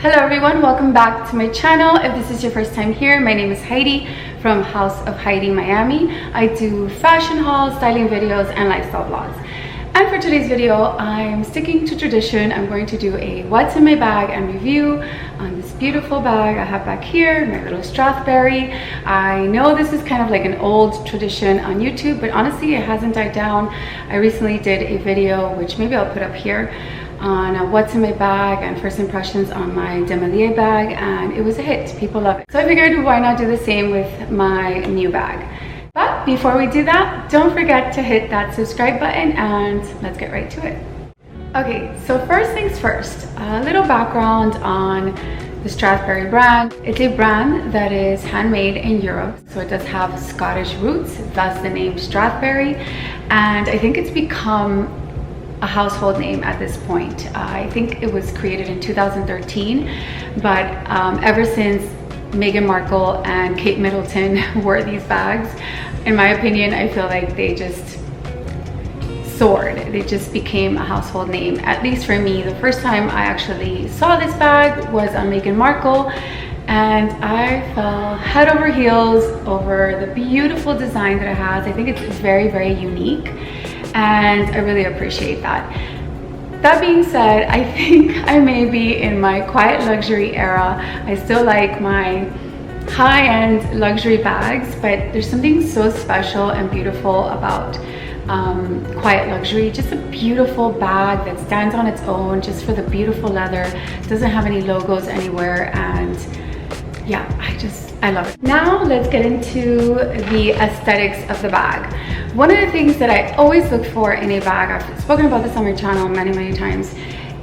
Hello everyone, welcome back to my channel. If this is your first time here, my name is Heidi from House of Heidi Miami. I do fashion hauls, styling videos, and lifestyle vlogs. And for today's video, I'm sticking to tradition. I'm going to do a what's in my bag and review on this beautiful bag I have back here, my little Strathberry. I know this is kind of like an old tradition on YouTube, but honestly, it hasn't died down. I recently did a video, which maybe I'll put up here, on what's in my bag and first impressions on my Demalie bag, and it was a hit. People love it. So I figured, why not do the same with my new bag? But before we do that, don't forget to hit that subscribe button and let's get right to it. Okay, so first things first, a little background on the Strathberry brand. It's a brand that is handmade in Europe, so it does have Scottish roots, thus the name Strathberry, and I think it's become a household name at this point. I think it was created in 2013, but ever since Meghan Markle and Kate Middleton wore these bags, in my opinion, I feel like they just soared. They just became a household name, at least for me. The first time I actually saw this bag was on Meghan Markle, and I fell head over heels over the beautiful design that it has. I think it's very, very unique, and I really appreciate that. That being said, I think I may be in my quiet luxury era. I still like my high-end luxury bags, but there's something so special and beautiful about quiet luxury. Just a beautiful bag that stands on its own, just for the beautiful leather, doesn't have any logos anywhere, and yeah, I love it. Now let's get into the aesthetics of the bag. One of the things that I always look for in a bag, I've spoken about this on my channel many times,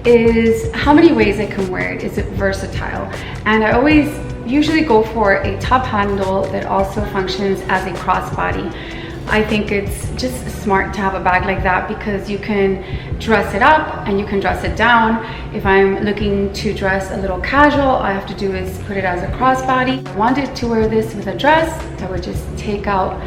is how many ways I can wear it. Is it versatile? And I always usually go for a top handle that also functions as a crossbody. I think it's just smart to have a bag like that because you can dress it up and you can dress it down. If I'm looking to dress a little casual, all I have to do is put it as a crossbody. If I wanted to wear this with a dress, I would just take out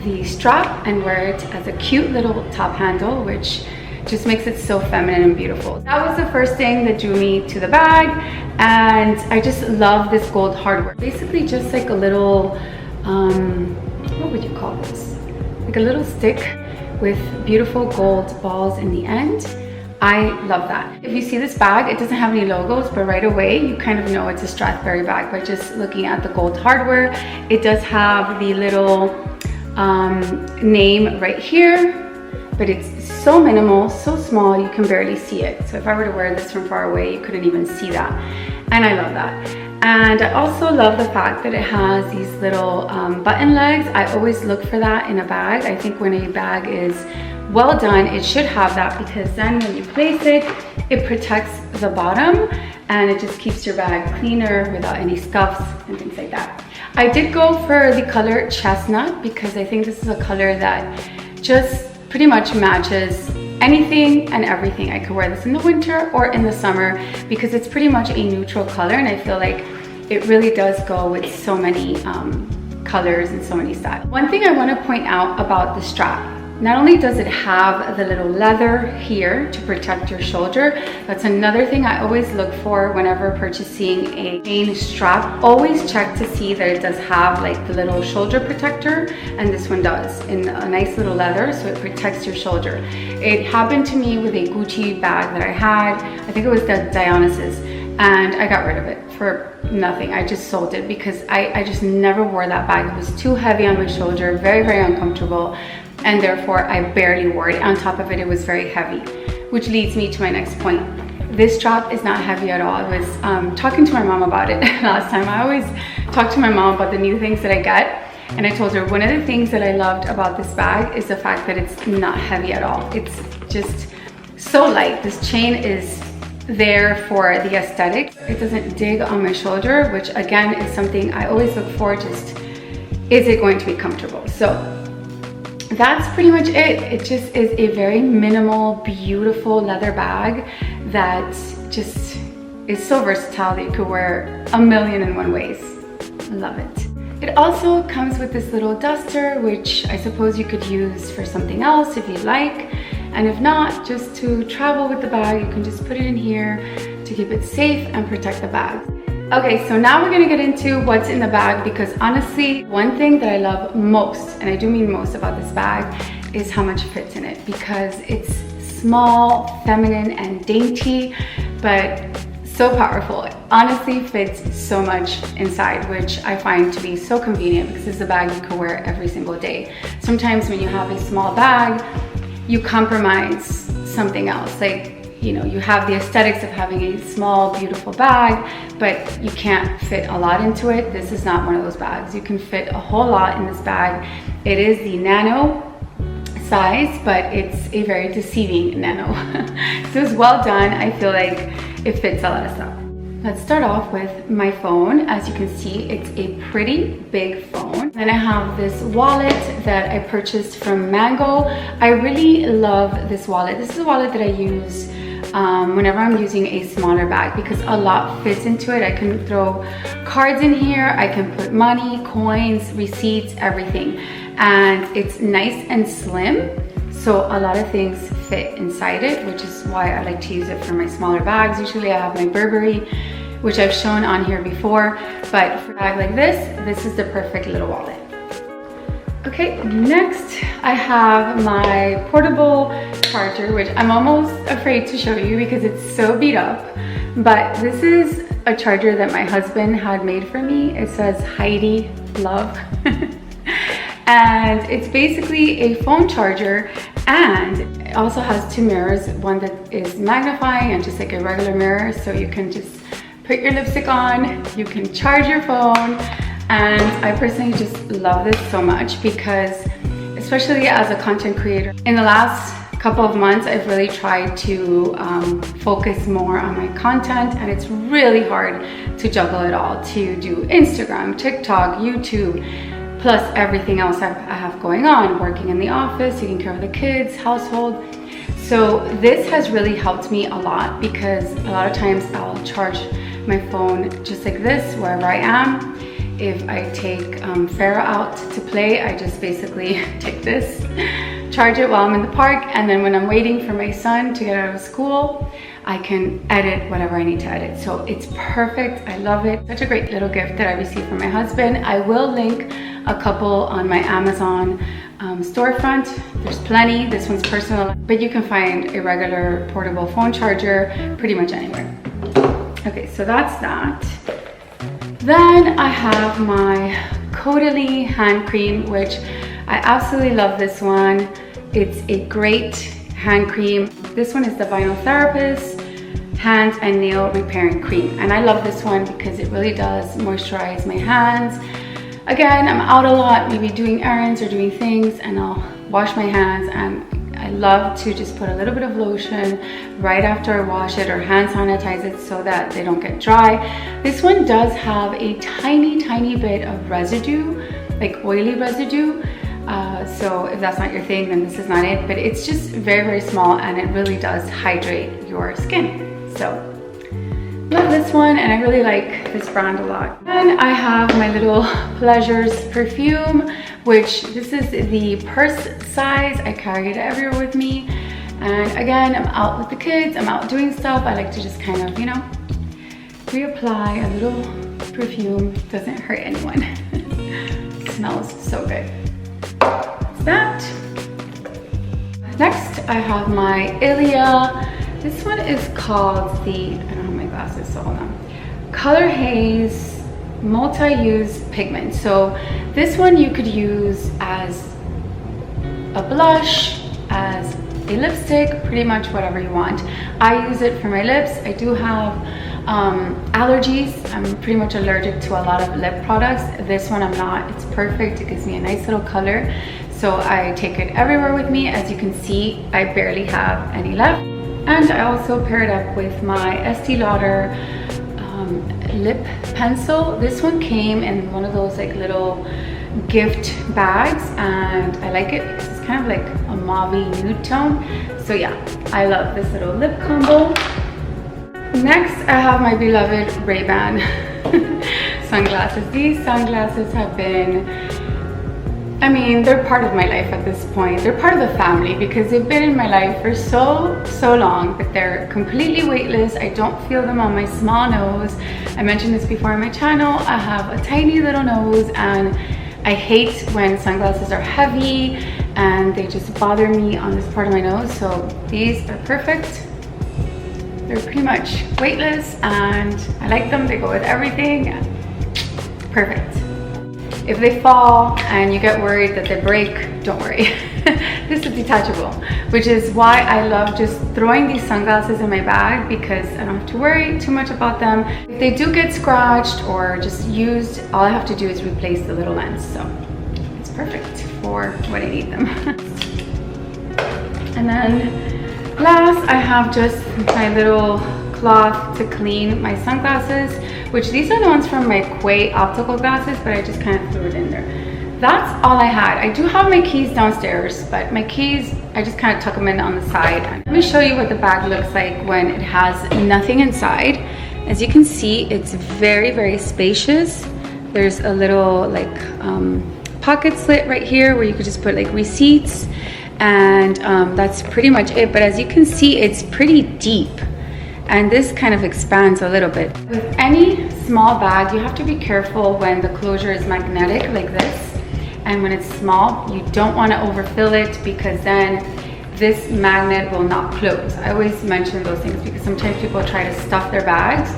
the strap and wear it as a cute little top handle, which just makes it so feminine and beautiful. That was the first thing that drew me to the bag, and I just love this gold hardware. Basically just like a little, what would you call this? Like a little stick with beautiful gold balls in the end. I love that. If you see this bag, it doesn't have any logos, but right away you kind of know it's a Strathberry bag by just looking at the gold hardware. It does have the little name right here, but it's so minimal, so small, you can barely see it. So if I were to wear this from far away, you couldn't even see that. And I love that. And I also love the fact that it has these little button legs. I always look for that in a bag. I think when a bag is well done, it should have that, because then when you place it, it protects the bottom and it just keeps your bag cleaner without any scuffs and things like that. I did go for the color chestnut because I think this is a color that just pretty much matches anything and everything. I could wear this in the winter or in the summer because it's pretty much a neutral color, and I feel like it really does go with so many colors and so many styles. One thing I want to point out about the strap, not only does it have the little leather here to protect your shoulder, that's another thing I always look for whenever purchasing a chain strap. Always check to see that it does have like the little shoulder protector, and this one does, in a nice little leather, so it protects your shoulder. It happened to me with a Gucci bag that I had. I think it was the Dionysus, and I got rid of it for nothing. I just sold it because I just never wore that bag. It was too heavy on my shoulder, very uncomfortable, and therefore I barely wore it. On top of it, it was very heavy, which leads me to my next point. This strap is not heavy at all. I was talking to my mom about it last time. I always talk to my mom about the new things that I get, and I told her one of the things that I loved about this bag is the fact that it's not heavy at all. It's just so light. This chain is there for the aesthetic. It doesn't dig on my shoulder, which again is something I always look for. Just, is it going to be comfortable? So that's pretty much it. It just is a very minimal, beautiful leather bag that just is so versatile that you could wear 1,000,001 ways. Love it. It also comes with this little duster, which I suppose you could use for something else if you'd like. And if not, just to travel with the bag, you can just put it in here to to keep it safe and protect the bag. Okay, so now we're gonna get into what's in the bag, because honestly, one thing that I love most, and I do mean most about this bag, is how much fits in it, because it's small, feminine, and dainty, but so powerful. It honestly fits so much inside, which I find to be so convenient, because it's a bag you can wear every single day. Sometimes when you have a small bag, you compromise something else. Like, you know, you have the aesthetics of having a small, beautiful bag, but you can't fit a lot into it. This is not one of those bags. You can fit a whole lot in this bag. It is the nano size, but it's a very deceiving nano. So it's well done. I feel like it fits a lot of stuff. Let's start off with my phone. As you can see, it's a pretty big phone. Then I have this wallet that I purchased from Mango. I really love this wallet. This is a wallet that I use whenever I'm using a smaller bag, because a lot fits into it. I can throw cards in here, I can put money, coins, receipts, everything. And it's nice and slim, so a lot of things fit inside it, which is why I like to use it for my smaller bags. Usually I have my Burberry, which I've shown on here before, but for a bag like this is the perfect little wallet. Okay, next I have my portable charger, which I'm almost afraid to show you because it's so beat up, but this is a charger that my husband had made for me. It says Heidi love. And it's basically a phone charger, and it also has two mirrors, one that is magnifying and just like a regular mirror, so you can just put your lipstick on, you can charge your phone. And I personally just love this so much, because especially as a content creator, in the last couple of months I've really tried to focus more on my content, and it's really hard to juggle it all, to do Instagram, TikTok, YouTube, plus everything else I have going on, working in the office, taking care of the kids, household. So this has really helped me a lot, because a lot of times I'll charge my phone just like this wherever I am. If I take Farah out to play, I just basically take this, charge it while I'm in the park, and then when I'm waiting for my son to get out of school, I can edit whatever I need to edit. So it's perfect, I love it. Such a great little gift that I received from my husband. I will link a couple on my Amazon storefront. There's plenty. This one's personal, but you can find a regular portable phone charger pretty much anywhere. Okay, so that's that. Then I have my Caudalie hand cream, which I absolutely love this one. It's a great hand cream. This one is the Vinyl Therapist Hand and Nail Repairing Cream. And I love this one because it really does moisturize my hands. Again, I'm out a lot, maybe doing errands or doing things, and I'll wash my hands, and I love to just put a little bit of lotion right after I wash it, or hand sanitize it so that they don't get dry. This one does have a tiny bit of residue, like oily residue. So if that's not your thing, then this is not it, but it's just very small, and it really does hydrate your skin. So love this one, and I really like this brand a lot. And I have my little Pleasures perfume, which this is the purse size. I carry it everywhere with me. And again, I'm out with the kids, I'm out doing stuff. I like to just kind of, you know, reapply a little perfume. Doesn't hurt anyone. Smells so good. That's that. Next, I have my Ilia. This one is called the, I don't have my glasses, so hold on. Color Haze Multi-Use Pigment. So this one you could use as a blush, as a lipstick, pretty much whatever you want. I use it for my lips. I do have allergies. I'm pretty much allergic to a lot of lip products. This one I'm not. It's perfect. It gives me a nice little color. So I take it everywhere with me. As you can see, I barely have any left. And I also pair it up with my Estee Lauder lip pencil. This one came in one of those like little gift bags, and I like it because it's kind of like a mauve nude tone. So yeah, I love this little lip combo. Next, I have my beloved Ray-Ban sunglasses. These sunglasses have been I mean, they're part of my life at this point. They're part of the family because they've been in my life for so long, but they're completely weightless. I don't feel them on my small nose. I mentioned this before on my channel. I have a tiny little nose and I hate when sunglasses are heavy and they just bother me on this part of my nose. So these are perfect. They're pretty much weightless and I like them. They go with everything. Perfect. If they fall and you get worried that they break, don't worry. This is detachable, which is why I love just throwing these sunglasses in my bag because I don't have to worry too much about them. If they do get scratched or just used, all I have to do is replace the little lens. So it's perfect for when I need them. And then last, I have just my little cloth to clean my sunglasses, which these are the ones from my Quay optical glasses, but I just kind of threw it in there. That's all I had. I do have my keys downstairs, but my keys, I just kind of tuck them in on the side. Let me show you what the bag looks like when it has nothing inside. As you can see, it's very spacious. There's a little like pocket slit right here where you could just put like receipts, and that's pretty much it. But as you can see, it's pretty deep. And this kind of expands a little bit. With any small bag, you have to be careful when the closure is magnetic like this. And when it's small, you don't want to overfill it because then this magnet will not close. I always mention those things because sometimes people try to stuff their bags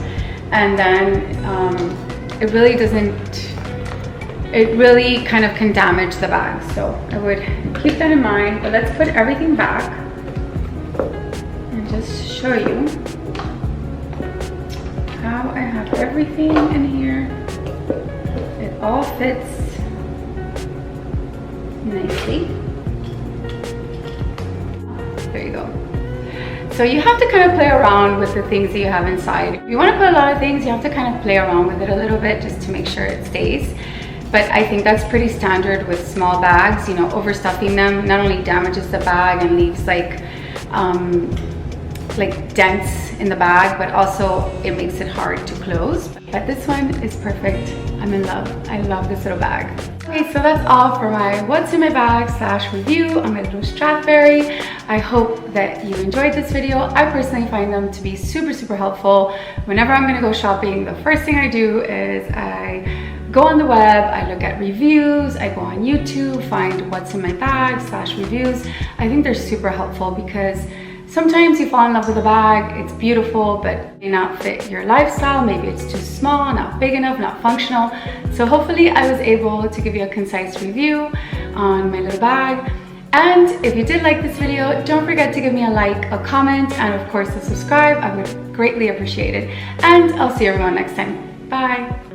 and then it really doesn't, it really kind of can damage the bag. So I would keep that in mind, but let's put everything back and just show you how I have everything in here. It all fits nicely. There you go. So you have to kind of play around with the things that you have inside. If you want to put a lot of things, you have to kind of play around with it a little bit just to make sure it stays. But I think that's pretty standard with small bags. You know, overstuffing them not only damages the bag and leaves like dents in the bag, but also it makes it hard to close. But this one is perfect. I'm in love. I love this little bag. Okay, so that's all for my what's in my bag / review on my little Strathberry. I hope that you enjoyed this video. I personally find them to be super helpful. Whenever I'm gonna go shopping, the first thing I do is I go on the web, I look at reviews, I go on YouTube, find what's in my bag / reviews. I think they're super helpful because sometimes you fall in love with a bag, it's beautiful, but it may not fit your lifestyle. Maybe it's too small, not big enough, not functional. So hopefully I was able to give you a concise review on my little bag. And if you did like this video, don't forget to give me a like, a comment, and of course to subscribe. I would greatly appreciate it. And I'll see everyone next time. Bye.